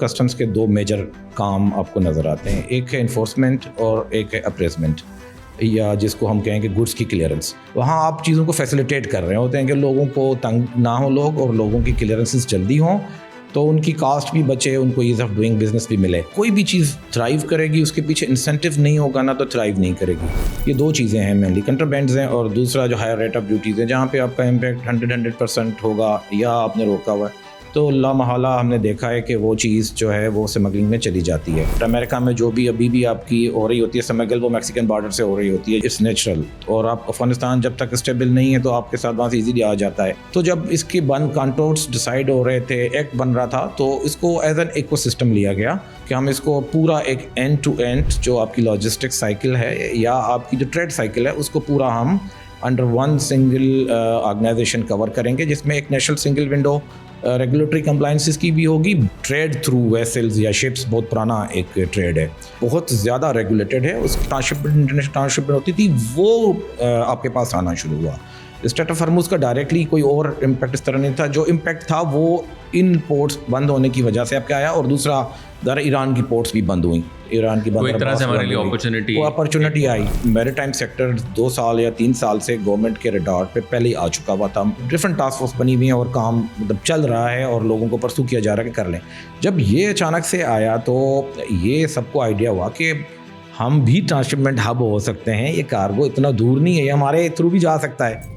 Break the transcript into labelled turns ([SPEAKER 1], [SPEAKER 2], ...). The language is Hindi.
[SPEAKER 1] कस्टम्स के दो मेजर काम आपको नज़र आते हैं, एक है इन्फोर्समेंट और एक है अप्रेसमेंट, या जिसको हम कहेंगे गुड्स की क्लियरेंस। वहाँ आप चीज़ों को फैसिलिटेट कर रहे होते हैं कि लोगों को तंग ना हो लोग, और लोगों की क्लियरेंसेस जल्दी हों, तो उनकी कास्ट भी बचे, उनको ईज़ ऑफ डूइंग बिजनेस भी मिले। कोई भी चीज़ थ्राइव करेगी, उसके पीछे इंसेंटिव नहीं होगा ना, तो थ्राइव नहीं करेगी। ये दो चीज़ें हैं मेनली, कंट्राबैंड्स हैं और दूसरा जो हायर रेट ऑफ ड्यूटीज़ है, जहाँ पे आपका इम्पैक्ट 100% होगा या आपने रोका हुआ है, तो लामहला हमने देखा है कि वो चीज़ जो है वो स्मगलिंग में चली जाती है। अमेरिका में जो भी अभी भी आपकी हो रही होती है स्मगल, वो मैक्सिकन बॉर्डर से हो रही होती है, इट्स नेचुरल। और आप अफगानिस्तान जब तक स्टेबल नहीं है तो आपके साथ वहाँ से ईजीली आ जाता है। तो जब इसके बन कंट्रोल्स डिसाइड हो रहे थे, एक्ट बन रहा था, तो इसको एज एन इकोसिस्टम लिया गया कि हम इसको पूरा एक एंड टू एंड जो आपकी लॉजिस्टिक साइकिल है या आपकी जो ट्रेड साइकिल है, उसको पूरा हम under one single organisation cover करेंगे, जिसमें एक national single window regulatory compliances की भी होगी। ट्रेड थ्रू वेसल्स या शिप्स बहुत पुराना एक ट्रेड है, बहुत ज़्यादा रेगुलेटेड है। उस ट्रांसशिपमेंट, इंटरनेशनल ट्रांसशिपमेंट होती थी, वो आपके पास आना शुरू हुआ। स्ट्रेट ऑफ हॉर्मुज़ का डायरेक्टली कोई और इम्पैक्ट इस तरह नहीं था। जो इम्पैक्ट था वो इन पोर्ट्स बंद होने की वजह से आपके आया, और दूसरा दर ईरान की पोर्ट्स भी बंद हुई। ईरान की बंद,
[SPEAKER 2] एक तरह से हमारे लिए
[SPEAKER 1] अपॉर्चुनिटी आई। मैरीटाइम सेक्टर 2 साल या 3 साल से गवर्नमेंट के रडार पे पहले ही आ चुका हुआ था। डिफरेंट टास्क फोर्स बनी हुई है और काम मतलब चल रहा है और लोगों को परसू किया जा रहा है कि कर लें। जब ये अचानक से आया तो ये सबको आइडिया हुआ कि हम भी ट्रांसशिपमेंट हब हो सकते हैं, ये कार्गो इतना दूर नहीं है, ये हमारे थ्रू भी जा सकता है।